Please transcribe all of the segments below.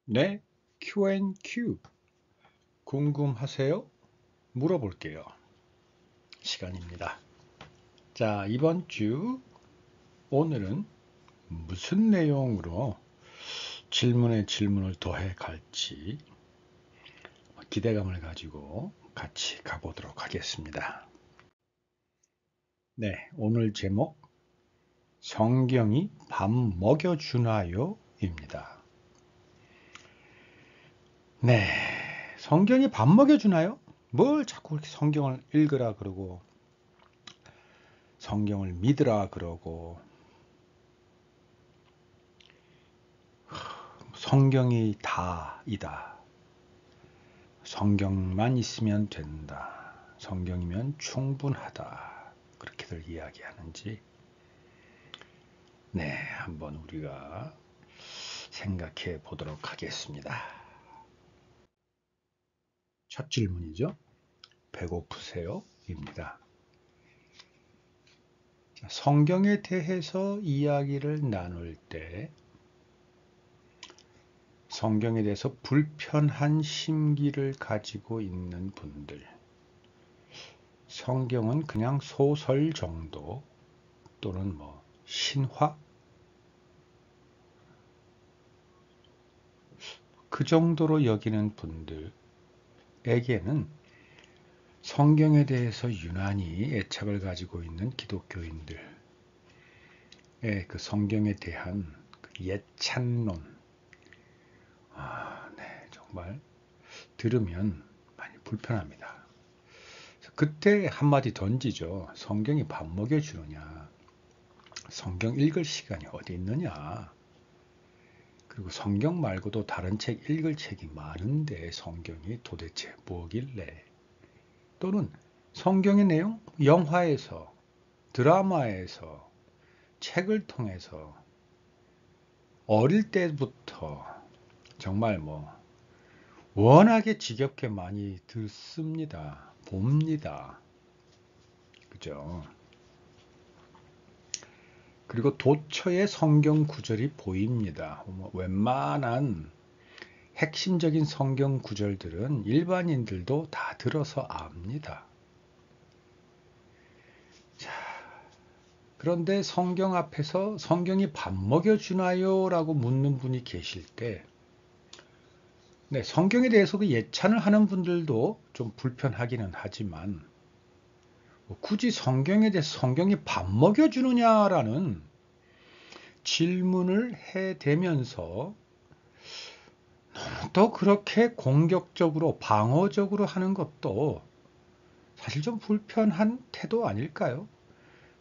네, Q&Q 궁금하세요? 물어볼게요. 시간입니다. 자, 이번 주 오늘은 무슨 내용으로 질문에 질문을 더해 갈지 기대감을 가지고 같이 가보도록 하겠습니다. 네, 오늘 제목 성경이 밥 먹여주나요? 입니다. 네, 성경이 밥 먹여주나요? 뭘 자꾸 이렇게 성경을 읽으라 그러고 성경을 믿으라 그러고 성경이 다이다. 성경만 있으면 된다. 성경이면 충분하다. 그렇게들 이야기하는지 네, 한번 우리가 생각해 보도록 하겠습니다. 첫 질문이죠. 배고프세요? 입니다. 성경에 대해서 이야기를 나눌 때 성경에 대해서 불편한 심기를 가지고 있는 분들, 성경은 그냥 소설 정도 또는 신화 그 정도로 여기는 분들에게는 성경에 대해서 유난히 애착을 가지고 있는 기독교인들의 그 성경에 대한 그 예찬론, 네, 정말 들으면 많이 불편합니다. 그때 한마디 던지죠. 성경이 밥 먹여주느냐? 성경 읽을 시간이 어디 있느냐? 그리고 성경 말고도 다른 책 읽을 책이 많은데 성경이 도대체 뭐길래? 또는 성경의 내용, 영화에서, 드라마에서, 책을 통해서 어릴 때부터 정말 워낙에 지겹게 많이 듣습니다. 봅니다. 그죠? 그리고 도처에 성경 구절이 보입니다. 웬만한 핵심적인 성경 구절들은 일반인들도 다 들어서 압니다. 자, 그런데 성경 앞에서 성경이 밥 먹여주나요? 라고 묻는 분이 계실 때, 네, 성경에 대해서 그 예찬을 하는 분들도 좀 불편하기는 하지만, 굳이 성경에 대해서 성경이 밥 먹여주느냐라는 질문을 해대면서 또 그렇게 공격적으로 방어적으로 하는 것도 사실 좀 불편한 태도 아닐까요?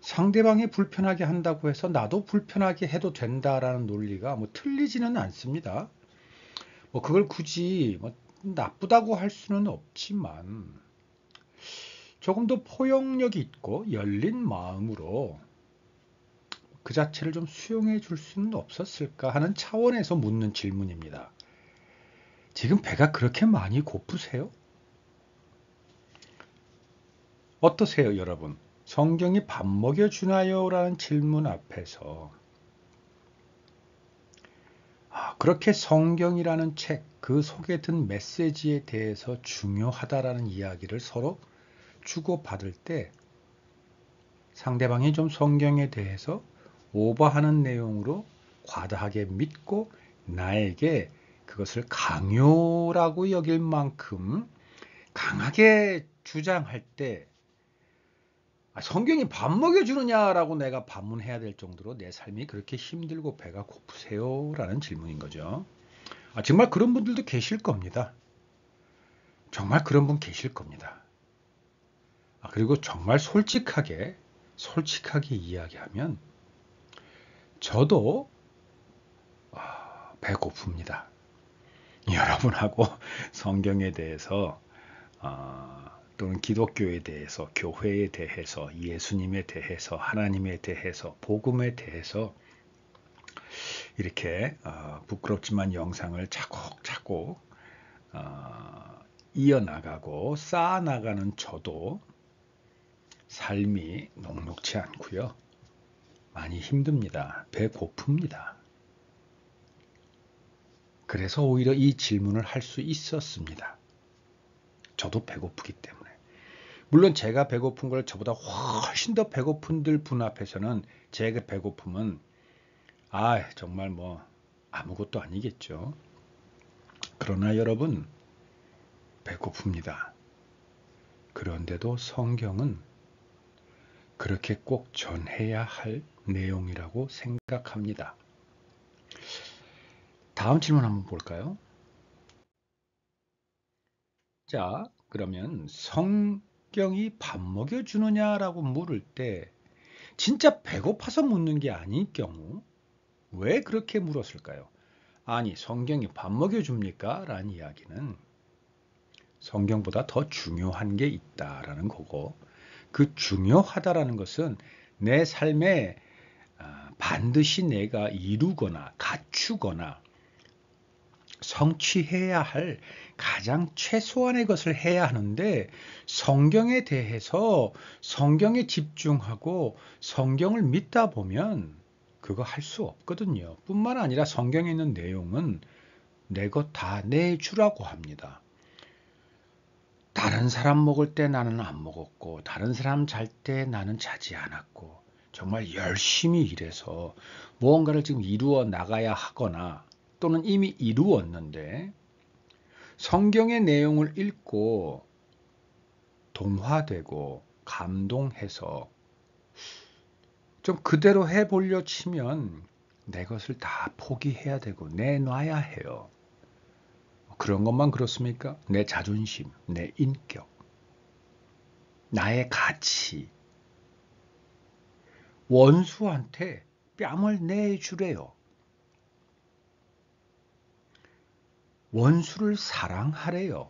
상대방이 불편하게 한다고 해서 나도 불편하게 해도 된다라는 논리가 틀리지는 않습니다. 그걸 굳이 나쁘다고 할 수는 없지만 조금 더 포용력 있고 열린 마음으로 그 자체를 좀 수용해 줄 수는 없었을까 하는 차원에서 묻는 질문입니다. 지금 배가 그렇게 많이 고프세요? 어떠세요, 여러분? 성경이 밥 먹여주나요? 라는 질문 앞에서 그렇게 성경이라는 책, 그 속에 든 메시지에 대해서 중요하다라는 이야기를 서로 주고받을 때 상대방이 좀 성경에 대해서 오버하는 내용으로 과다하게 믿고 나에게 그것을 강요라고 여길 만큼 강하게 주장할 때 성경이 밥 먹여주느냐라고 내가 반문해야 될 정도로 내 삶이 그렇게 힘들고 배가 고프세요? 라는 질문인 거죠. 정말 그런 분들도 계실 겁니다. 정말 그런 분 계실 겁니다. 그리고 정말 솔직하게 이야기하면 저도 배고픕니다. 여러분하고 성경에 대해서 또는 기독교에 대해서, 교회에 대해서, 예수님에 대해서, 하나님에 대해서, 복음에 대해서 이렇게 부끄럽지만 영상을 차곡차곡 이어나가고 쌓아나가는 저도 삶이 녹록지 않고요. 많이 힘듭니다. 배고픕니다. 그래서 오히려 이 질문을 할 수 있었습니다. 저도 배고프기 때문에. 물론 제가 배고픈 걸 저보다 훨씬 더 배고픈 분 앞에서는 제 배고픔은 정말 뭐 아무것도 아니겠죠. 그러나 여러분, 배고픕니다. 그런데도 성경은 그렇게 꼭 전해야 할 내용이라고 생각합니다. 다음 질문 한번 볼까요? 자, 그러면 성경이 밥 먹여주느냐라고 물을 때 진짜 배고파서 묻는 게 아닐 경우 왜 그렇게 물었을까요? 아니, 성경이 밥 먹여줍니까? 라는 이야기는 성경보다 더 중요한 게 있다라는 거고, 그 중요하다라는 것은 내 삶에 반드시 내가 이루거나 갖추거나 성취해야 할 가장 최소한의 것을 해야 하는데, 성경에 대해서 성경에 집중하고 성경을 믿다 보면 그거 할 수 없거든요. 뿐만 아니라 성경에 있는 내용은 내 것 다 내주라고 합니다. 다른 사람 먹을 때 나는 안 먹었고, 다른 사람 잘 때 나는 자지 않았고, 정말 열심히 일해서 무언가를 지금 이루어 나가야 하거나 또는 이미 이루었는데 성경의 내용을 읽고 동화되고 감동해서 좀 그대로 해보려 치면 내 것을 다 포기해야 되고 내놔야 해요. 그런 것만 그렇습니까? 내 자존심, 내 인격, 나의 가치, 원수한테 뺨을 내주래요. 원수를 사랑하래요.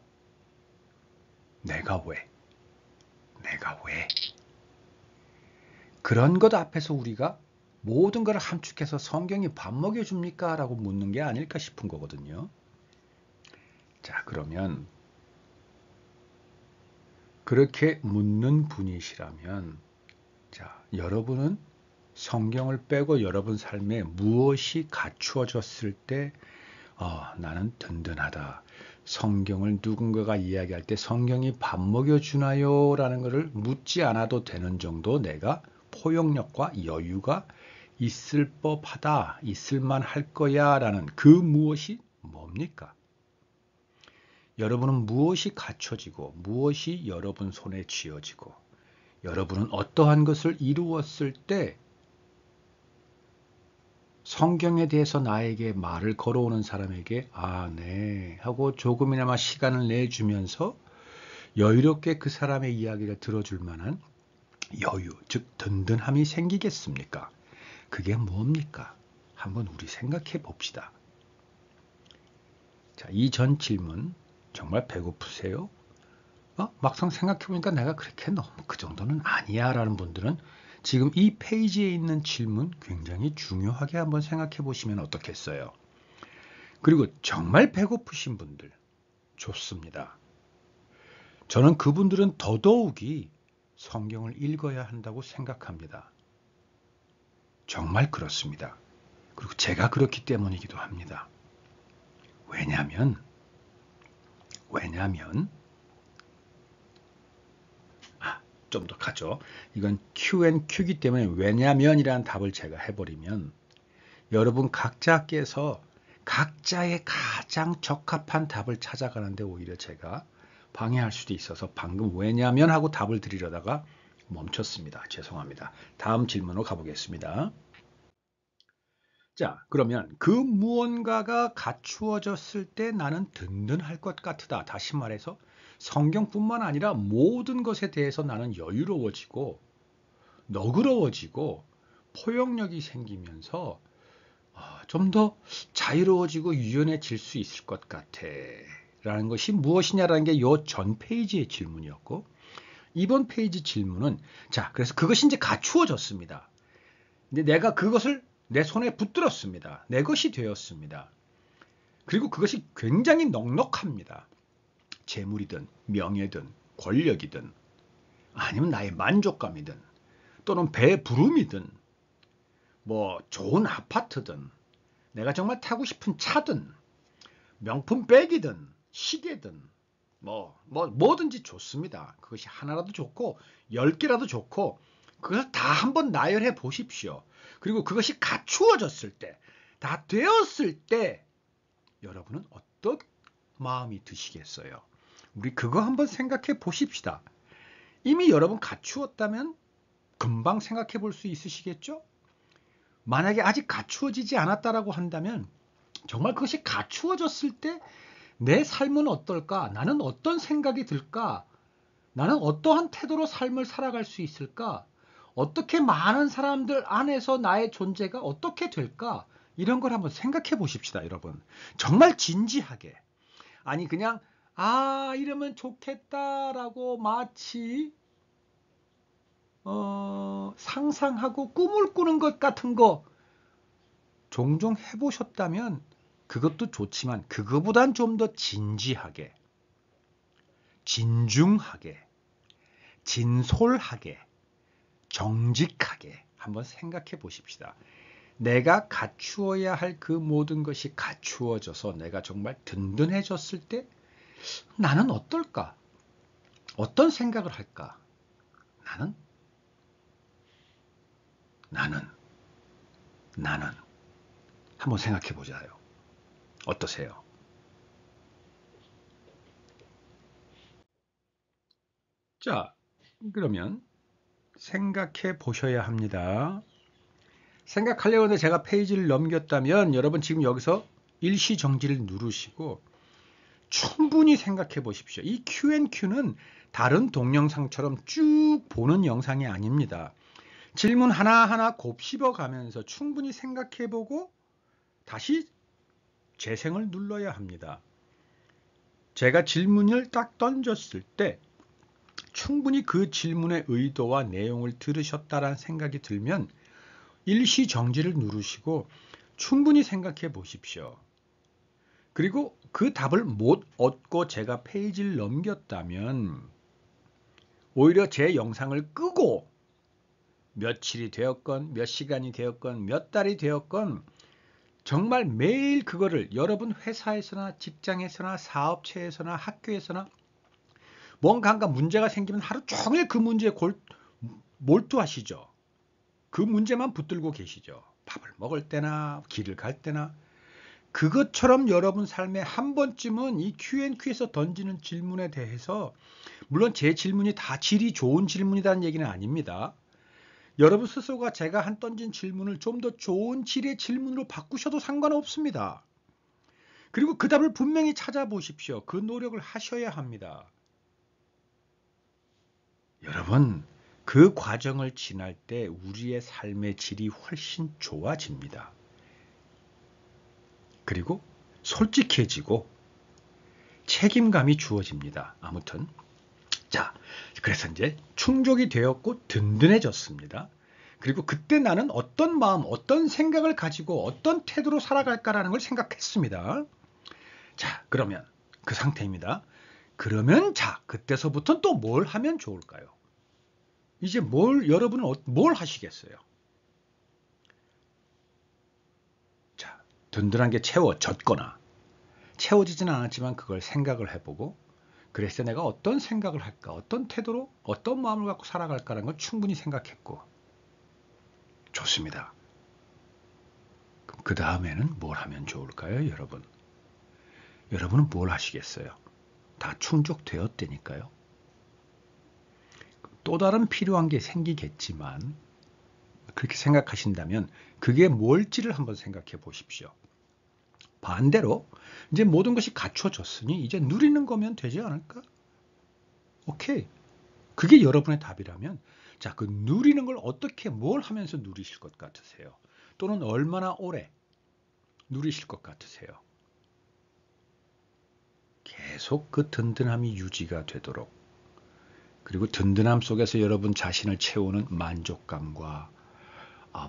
내가 왜? 내가 왜? 그런 것 앞에서 우리가 모든 걸 함축해서 성경이 밥 먹여줍니까? 라고 묻는 게 아닐까 싶은 거거든요. 자, 그러면 그렇게 묻는 분이시라면, 자, 여러분은 성경을 빼고 여러분 삶에 무엇이 갖추어졌을 때 나는 든든하다. 성경을 누군가가 이야기할 때 성경이 밥 먹여주나요? 라는 것을 묻지 않아도 되는 정도 내가 포용력과 여유가 있을 법하다, 있을만 할 거야 라는 그 무엇이 뭡니까? 여러분은 무엇이 갖춰지고 무엇이 여러분 손에 쥐어지고 여러분은 어떠한 것을 이루었을 때 성경에 대해서 나에게 말을 걸어오는 사람에게 네 하고 조금이나마 시간을 내주면서 여유롭게 그 사람의 이야기를 들어줄 만한 여유, 즉 든든함이 생기겠습니까? 그게 뭡니까? 한번 우리 생각해 봅시다. 자, 이 전 질문 정말 배고프세요? 막상 생각해보니까 내가 그렇게 너무 그 정도는 아니야 라는 분들은 지금 이 페이지에 있는 질문 굉장히 중요하게 한번 생각해 보시면 어떻겠어요? 그리고 정말 배고프신 분들 좋습니다. 저는 그분들은 더더욱이 성경을 읽어야 한다고 생각합니다. 정말 그렇습니다. 그리고 제가 그렇기 때문이기도 합니다. 왜냐하면 좀 더 가죠. 이건 Q&Q이기 때문에 왜냐면이라는 답을 제가 해버리면 여러분 각자께서 각자의 가장 적합한 답을 찾아가는데 오히려 제가 방해할 수도 있어서 방금 왜냐면 하고 답을 드리려다가 멈췄습니다. 죄송합니다. 다음 질문으로 가보겠습니다. 자, 그러면 그 무언가가 갖추어졌을 때 나는 든든할 것 같다. 다시 말해서 성경뿐만 아니라 모든 것에 대해서 나는 여유로워지고 너그러워지고 포용력이 생기면서 좀 더 자유로워지고 유연해질 수 있을 것 같아. 라는 것이 무엇이냐라는 게 요 전 페이지의 질문이었고, 이번 페이지 질문은, 자, 그래서 그것이 이제 갖추어졌습니다. 근데 내가 그것을 내 손에 붙들었습니다. 내 것이 되었습니다. 그리고 그것이 굉장히 넉넉합니다. 재물이든 명예든 권력이든 아니면 나의 만족감이든 또는 배부름이든 뭐 좋은 아파트든 내가 정말 타고 싶은 차든 명품 백이든 시계든 뭐든지 좋습니다. 그것이 하나라도 좋고 10개라도 좋고 그걸 다 한번 나열해 보십시오. 그리고 그것이 갖추어졌을 때, 다 되었을 때 여러분은 어떤 마음이 드시겠어요? 우리 그거 한번 생각해 보십시다. 이미 여러분 갖추었다면 금방 생각해 볼 수 있으시겠죠? 만약에 아직 갖추어지지 않았다라고 한다면 정말 그것이 갖추어졌을 때 내 삶은 어떨까? 나는 어떤 생각이 들까? 나는 어떠한 태도로 삶을 살아갈 수 있을까? 어떻게 많은 사람들 안에서 나의 존재가 어떻게 될까? 이런 걸 한번 생각해 보십시다, 여러분. 정말 진지하게. 아니 그냥 이러면 좋겠다라고 마치 상상하고 꿈을 꾸는 것 같은 거 종종 해보셨다면 그것도 좋지만 그거보단 좀 더 진지하게, 진중하게, 진솔하게, 정직하게 한번 생각해 보십시다. 내가 갖추어야 할 그 모든 것이 갖추어져서 내가 정말 든든해졌을 때 나는 어떨까? 어떤 생각을 할까? 나는 한번 생각해 보자요. 어떠세요? 자, 그러면 생각해 보셔야 합니다. 생각하려고 하는데 제가 페이지를 넘겼다면 여러분 지금 여기서 일시정지를 누르시고 충분히 생각해 보십시오. 이 Q&Q는 다른 동영상처럼 쭉 보는 영상이 아닙니다. 질문 하나하나 곱씹어 가면서 충분히 생각해 보고 다시 재생을 눌러야 합니다. 제가 질문을 딱 던졌을 때 충분히 그 질문의 의도와 내용을 들으셨다라는 생각이 들면 일시정지를 누르시고 충분히 생각해 보십시오. 그리고 그 답을 못 얻고 제가 페이지를 넘겼다면 오히려 제 영상을 끄고 며칠이 되었건 몇 시간이 되었건 몇 달이 되었건 정말 매일 그거를 여러분 회사에서나 직장에서나 사업체에서나 학교에서나 뭔가 문제가 생기면 하루 종일 그 문제에 몰두하시죠. 그 문제만 붙들고 계시죠. 밥을 먹을 때나 길을 갈 때나 그것처럼 여러분 삶에 한 번쯤은 이 Q&Q에서 던지는 질문에 대해서 물론 제 질문이 다 질이 좋은 질문이라는 얘기는 아닙니다. 여러분 스스로가 제가 던진 질문을 좀 더 좋은 질의 질문으로 바꾸셔도 상관없습니다. 그리고 그 답을 분명히 찾아보십시오. 그 노력을 하셔야 합니다. 여러분, 그 과정을 지날 때 우리의 삶의 질이 훨씬 좋아집니다. 그리고 솔직해지고 책임감이 주어집니다. 아무튼 자, 그래서 이제 충족이 되었고 든든해졌습니다. 그리고 그때 나는 어떤 마음, 어떤 생각을 가지고 어떤 태도로 살아갈까라는 걸 생각했습니다. 자, 그러면 그 상태입니다. 그러면 자, 그때서부터 또 뭘 하면 좋을까요? 이제 여러분은 뭘 하시겠어요? 자, 든든한 게 채워졌거나 채워지지는 않았지만 그걸 생각을 해보고 그래서 내가 어떤 생각을 할까, 어떤 태도로, 어떤 마음을 갖고 살아갈까라는 걸 충분히 생각했고 좋습니다. 그럼 그 다음에는 뭘 하면 좋을까요, 여러분? 여러분은 뭘 하시겠어요? 다 충족되었다니까요. 또 다른 필요한 게 생기겠지만 그렇게 생각하신다면 그게 뭘지를 한번 생각해 보십시오. 반대로 이제 모든 것이 갖춰졌으니 이제 누리는 거면 되지 않을까? 오케이. 그게 여러분의 답이라면 자, 그 누리는 걸 어떻게 뭘 하면서 누리실 것 같으세요? 또는 얼마나 오래 누리실 것 같으세요? 계속 그 든든함이 유지가 되도록 그리고 든든함 속에서 여러분 자신을 채우는 만족감과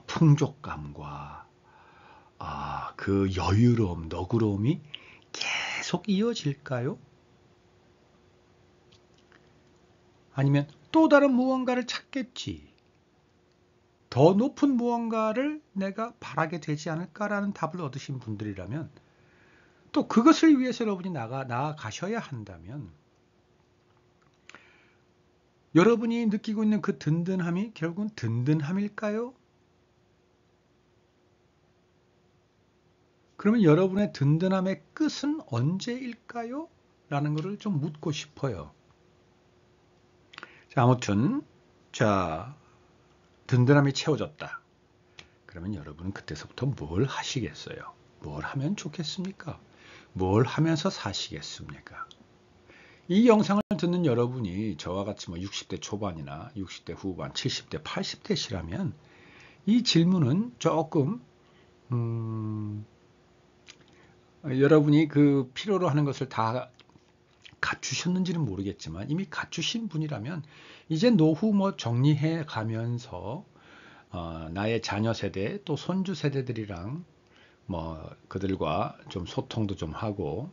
풍족감과 그 여유로움, 너그러움이 계속 이어질까요? 아니면 또 다른 무언가를 찾겠지. 더 높은 무언가를 내가 바라게 되지 않을까라는 답을 얻으신 분들이라면 또 그것을 위해서 여러분이 나아가셔야 한다면 여러분이 느끼고 있는 그 든든함이 결국은 든든함일까요? 그러면 여러분의 든든함의 끝은 언제일까요? 라는 것을 좀 묻고 싶어요. 자, 아무튼 든든함이 채워졌다. 그러면 여러분은 그때서부터 뭘 하시겠어요? 뭘 하면 좋겠습니까? 뭘 하면서 사시겠습니까? 이 영상을 듣는 여러분이 저와 같이 60대 초반이나 60대 후반, 70대, 80대시라면 이 질문은 조금 여러분이 그 필요로 하는 것을 다 갖추셨는지는 모르겠지만 이미 갖추신 분이라면 이제 노후 정리해 가면서 나의 자녀 세대 또 손주 세대들이랑 그들과 좀 소통도 좀 하고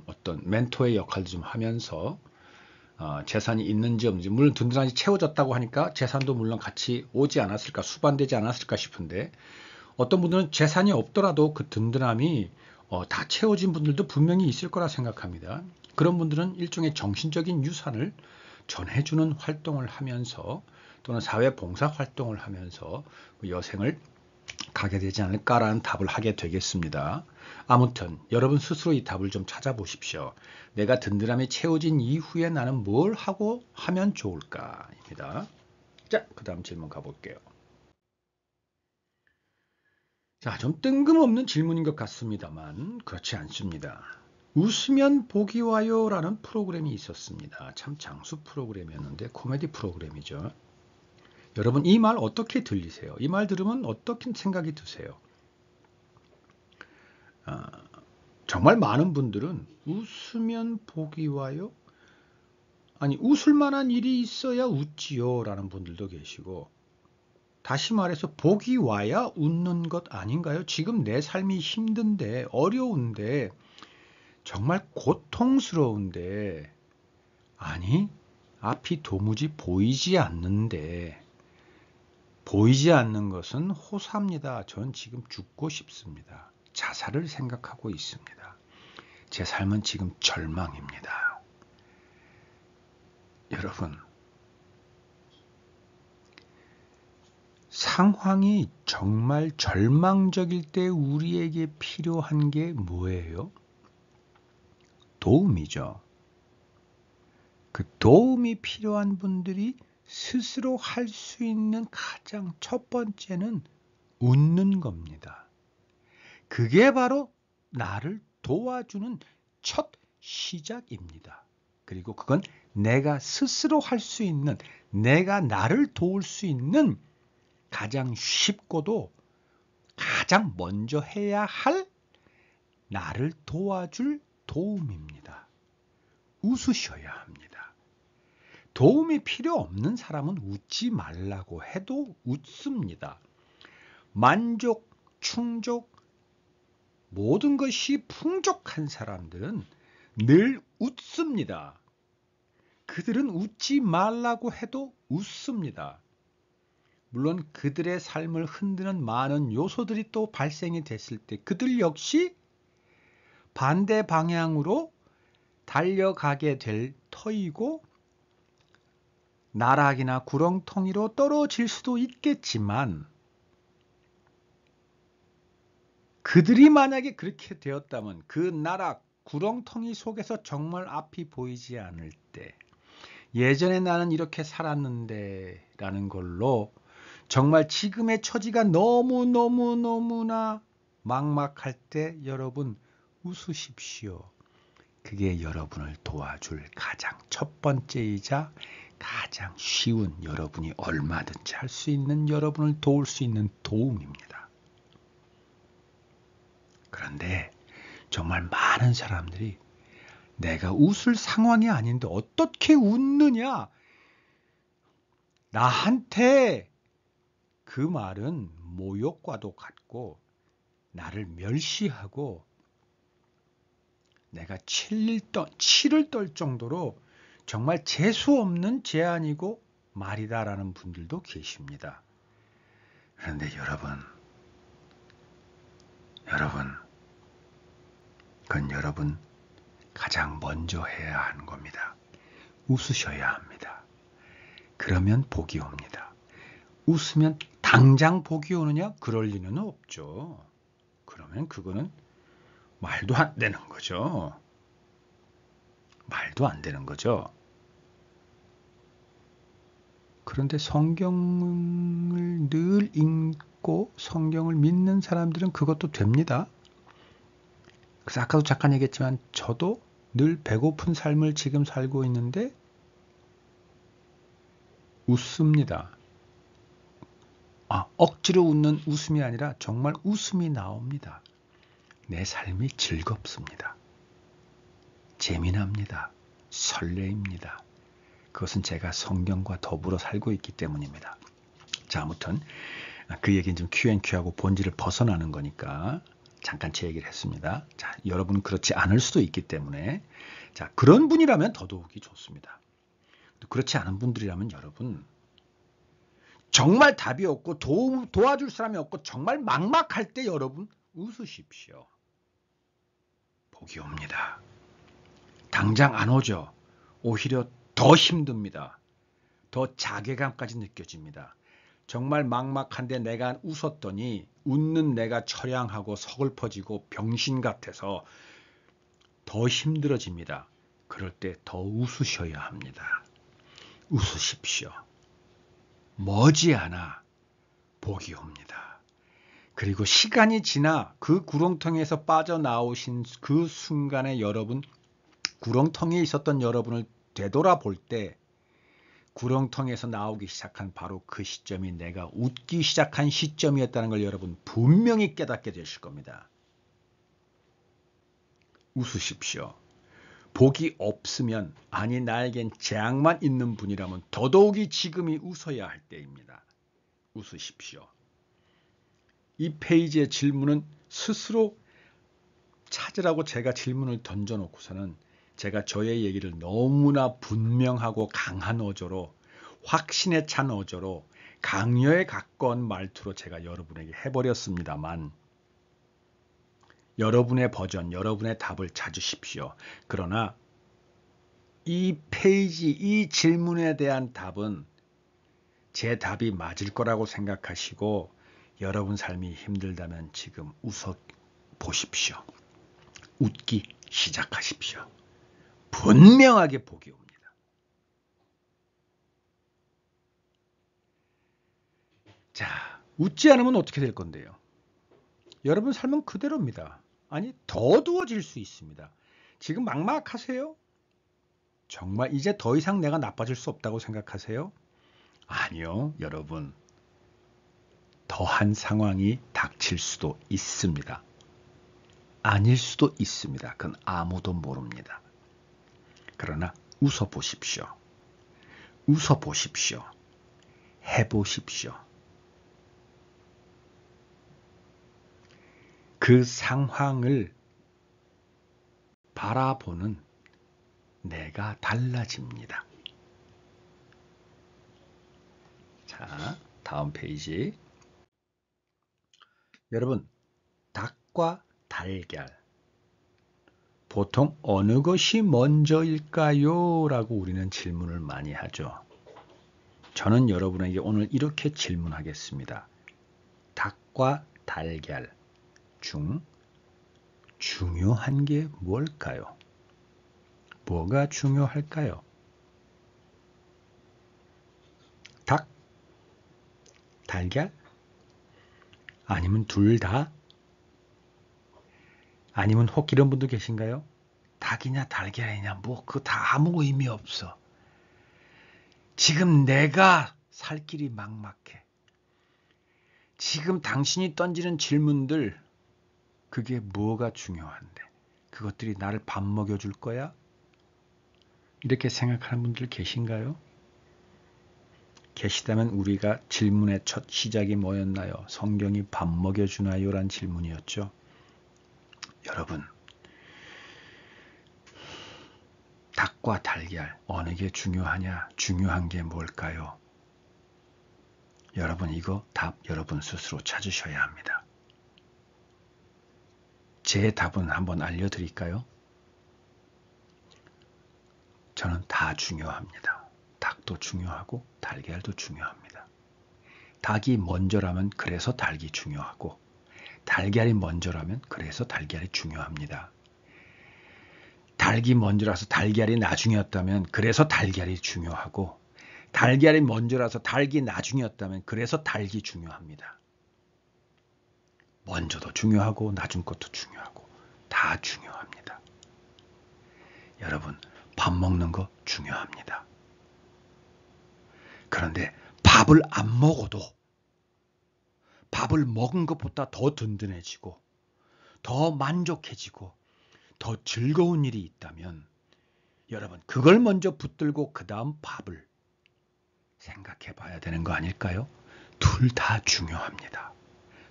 어떤 멘토의 역할도 좀 하면서 재산이 있는지 없는지, 물론 든든하게 채워졌다고 하니까 재산도 물론 같이 오지 않았을까, 수반되지 않았을까 싶은데 어떤 분들은 재산이 없더라도 그 든든함이 다 채워진 분들도 분명히 있을 거라 생각합니다. 그런 분들은 일종의 정신적인 유산을 전해주는 활동을 하면서 또는 사회봉사 활동을 하면서 여생을 가게 되지 않을까라는 답을 하게 되겠습니다. 아무튼 여러분 스스로 이 답을 좀 찾아보십시오. 내가 든든함이 채워진 이후에 나는 뭘 하고 하면 좋을까입니다. 자, 그 다음 질문 가볼게요. 자, 좀 뜬금없는 질문인 것 같습니다만 그렇지 않습니다. 웃으면 복이 와요 라는 프로그램이 있었습니다. 참 장수 프로그램이었는데 코미디 프로그램이죠. 여러분 이 말 어떻게 들리세요? 이 말 들으면 어떻게 생각이 드세요? 정말 많은 분들은 웃으면 복이 와요? 아니 웃을 만한 일이 있어야 웃지요 라는 분들도 계시고, 다시 말해서 복이 와야 웃는 것 아닌가요? 지금 내 삶이 힘든데 어려운데 정말 고통스러운데 아니 앞이 도무지 보이지 않는데 보이지 않는 것은 호사입니다. 전 지금 죽고 싶습니다. 자살을 생각하고 있습니다. 제 삶은 지금 절망입니다. 여러분, 상황이 정말 절망적일 때 우리에게 필요한 게 뭐예요? 도움이죠. 그 도움이 필요한 분들이 스스로 할 수 있는 가장 첫 번째는 웃는 겁니다. 그게 바로 나를 도와주는 첫 시작입니다. 그리고 그건 내가 스스로 할 수 있는, 내가 나를 도울 수 있는 가장 쉽고도 가장 먼저 해야 할 나를 도와줄 도움입니다. 웃으셔야 합니다. 도움이 필요 없는 사람은 웃지 말라고 해도 웃습니다. 만족, 충족, 모든 것이 풍족한 사람들은 늘 웃습니다. 그들은 웃지 말라고 해도 웃습니다. 물론 그들의 삶을 흔드는 많은 요소들이 또 발생이 됐을 때 그들 역시 반대 방향으로 달려가게 될 터이고 나락이나 구렁텅이로 떨어질 수도 있겠지만, 그들이 만약에 그렇게 되었다면 그 나락, 구렁텅이 속에서 정말 앞이 보이지 않을 때 예전에 나는 이렇게 살았는데 라는 걸로 정말 지금의 처지가 너무나 막막할 때 여러분 웃으십시오. 그게 여러분을 도와줄 가장 첫 번째이자 가장 쉬운, 여러분이 얼마든지 할 수 있는, 여러분을 도울 수 있는 도움입니다. 그런데 정말 많은 사람들이 내가 웃을 상황이 아닌데 어떻게 웃느냐? 나한테 그 말은 모욕과도 같고 나를 멸시하고 내가 치를 떨 정도로 정말 재수 없는 제안이고 말이다라는 분들도 계십니다. 그런데 여러분, 여러분, 그건 여러분 가장 먼저 해야 하는 겁니다. 웃으셔야 합니다. 그러면 복이 옵니다. 웃으면 당장 복이 오느냐? 그럴 리는 없죠. 그러면 그거는 말도 안 되는 거죠. 말도 안 되는 거죠. 그런데 성경을 늘 읽고 성경을 믿는 사람들은 그것도 됩니다. 그래서 아까도 잠깐 얘기했지만 저도 늘 배고픈 삶을 지금 살고 있는데 웃습니다. 억지로 웃는 웃음이 아니라 정말 웃음이 나옵니다. 내 삶이 즐겁습니다. 재미납니다. 설레입니다. 그것은 제가 성경과 더불어 살고 있기 때문입니다. 자, 아무튼 그 얘기는 좀 Q&Q하고 본질을 벗어나는 거니까 잠깐 제 얘기를 했습니다. 자, 여러분은 그렇지 않을 수도 있기 때문에 자, 그런 분이라면 더더욱이 좋습니다. 그렇지 않은 분들이라면 여러분 정말 답이 없고 도와줄 사람이 없고 정말 막막할 때 여러분 웃으십시오. 복이 옵니다. 당장 안 오죠. 오히려 더 힘듭니다. 더 자괴감까지 느껴집니다. 정말 막막한데 내가 웃었더니 웃는 내가 처량하고 서글퍼지고 병신 같아서 더 힘들어집니다. 그럴 때 더 웃으셔야 합니다. 웃으십시오. 머지않아 복이 옵니다. 그리고 시간이 지나 그 구렁텅이에서 빠져나오신 그 순간에 여러분, 구렁텅이에 있었던 여러분을 되돌아볼 때 구렁텅이에서 나오기 시작한 바로 그 시점이 내가 웃기 시작한 시점이었다는 걸 여러분 분명히 깨닫게 되실 겁니다. 웃으십시오. 복이 없으면 아니 나에겐 재앙만 있는 분이라면 더더욱이 지금이 웃어야 할 때입니다. 웃으십시오. 이 페이지의 질문은 스스로 찾으라고 제가 질문을 던져놓고서는 제가 저의 얘기를 너무나 분명하고 강한 어조로 확신에 찬 어조로 강요에 가까운 말투로 제가 여러분에게 해버렸습니다만 여러분의 버전, 여러분의 답을 찾으십시오. 그러나 이 페이지, 이 질문에 대한 답은 제 답이 맞을 거라고 생각하시고 여러분 삶이 힘들다면 지금 웃어 보십시오. 웃기 시작하십시오. 분명하게 복이 옵니다. 자, 웃지 않으면 어떻게 될 건데요? 여러분 삶은 그대로입니다. 아니, 더 두어질 수 있습니다. 지금 막막하세요? 정말 이제 더 이상 내가 나빠질 수 없다고 생각하세요? 아니요, 여러분. 더한 상황이 닥칠 수도 있습니다. 아닐 수도 있습니다. 그건 아무도 모릅니다. 그러나 웃어보십시오. 웃어보십시오. 해보십시오. 그 상황을 바라보는 내가 달라집니다. 자, 다음 페이지. 여러분, 닭과 달걀. 보통 어느 것이 먼저일까요? 라고 우리는 질문을 많이 하죠. 저는 여러분에게 오늘 이렇게 질문하겠습니다. 닭과 달걀 중 중요한 게 뭘까요? 뭐가 중요할까요? 닭? 달걀? 아니면 둘 다? 아니면 혹 이런 분도 계신가요? 닭이냐 달걀이냐 뭐 그거 다 아무 의미 없어. 지금 내가 살 길이 막막해. 지금 당신이 던지는 질문들 그게 뭐가 중요한데 그것들이 나를 밥 먹여줄 거야? 이렇게 생각하는 분들 계신가요? 계시다면 우리가 질문의 첫 시작이 뭐였나요? 성경이 밥 먹여주나요? 란 질문이었죠. 여러분, 닭과 달걀 어느 게 중요하냐? 중요한 게 뭘까요? 여러분 이거 답 여러분 스스로 찾으셔야 합니다. 제 답은 한번 알려드릴까요? 저는 다 중요합니다. 닭도 중요하고 달걀도 중요합니다. 닭이 먼저라면 그래서 닭이 중요하고, 달걀이 먼저라면 그래서 달걀이 중요합니다. 닭이 먼저라서 달걀이 나중이었다면 그래서 달걀이 중요하고, 달걀이 먼저라서 닭이 나중이었다면 그래서 닭이 중요합니다. 먼저도 중요하고 나중 것도 중요하고 다 중요합니다. 여러분, 밥 먹는 거 중요합니다. 그런데 밥을 안 먹어도 밥을 먹은 것보다 더 든든해지고 더 만족해지고 더 즐거운 일이 있다면 여러분, 그걸 먼저 붙들고 그 다음 밥을 생각해 봐야 되는 거 아닐까요? 둘 다 중요합니다.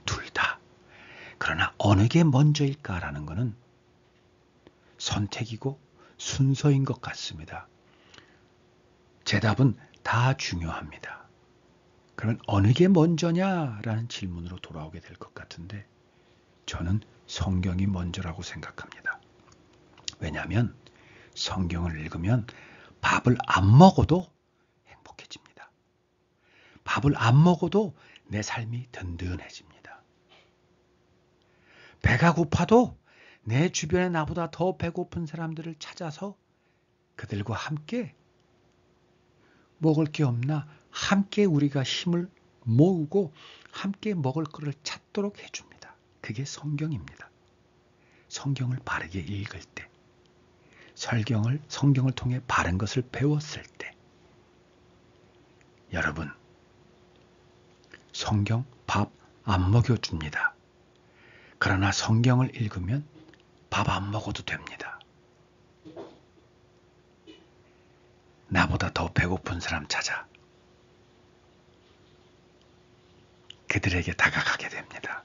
둘 다. 그러나 어느 게 먼저일까라는 것은 선택이고 순서인 것 같습니다. 제 답은 다 중요합니다. 그러면 어느 게 먼저냐라는 질문으로 돌아오게 될 것 같은데, 저는 성경이 먼저라고 생각합니다. 왜냐하면 성경을 읽으면 밥을 안 먹어도 행복해집니다. 밥을 안 먹어도 내 삶이 든든해집니다. 배가 고파도 내 주변에 나보다 더 배고픈 사람들을 찾아서 그들과 함께 먹을 게 없나 함께 우리가 힘을 모으고 함께 먹을 것을 찾도록 해줍니다. 그게 성경입니다. 성경을 바르게 읽을 때, 성경을 통해 바른 것을 배웠을 때, 여러분, 성경 밥 안 먹여줍니다. 그러나 성경을 읽으면 밥 안 먹어도 됩니다. 나보다 더 배고픈 사람 찾아 그들에게 다가가게 됩니다.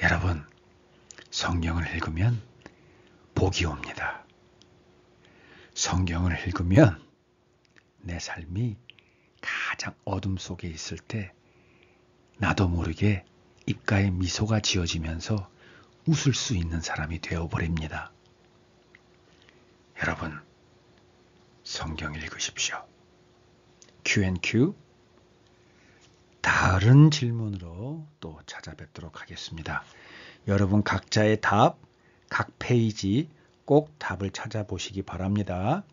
여러분, 성경을 읽으면 복이 옵니다. 성경을 읽으면 내 삶이 가장 어둠 속에 있을 때 나도 모르게 입가에 미소가 지어지면서 웃을 수 있는 사람이 되어버립니다. 여러분, 성경 읽으십시오. Q&Q 다른 질문으로 또 찾아뵙도록 하겠습니다. 여러분 각자의 답, 각 페이지 꼭 답을 찾아보시기 바랍니다.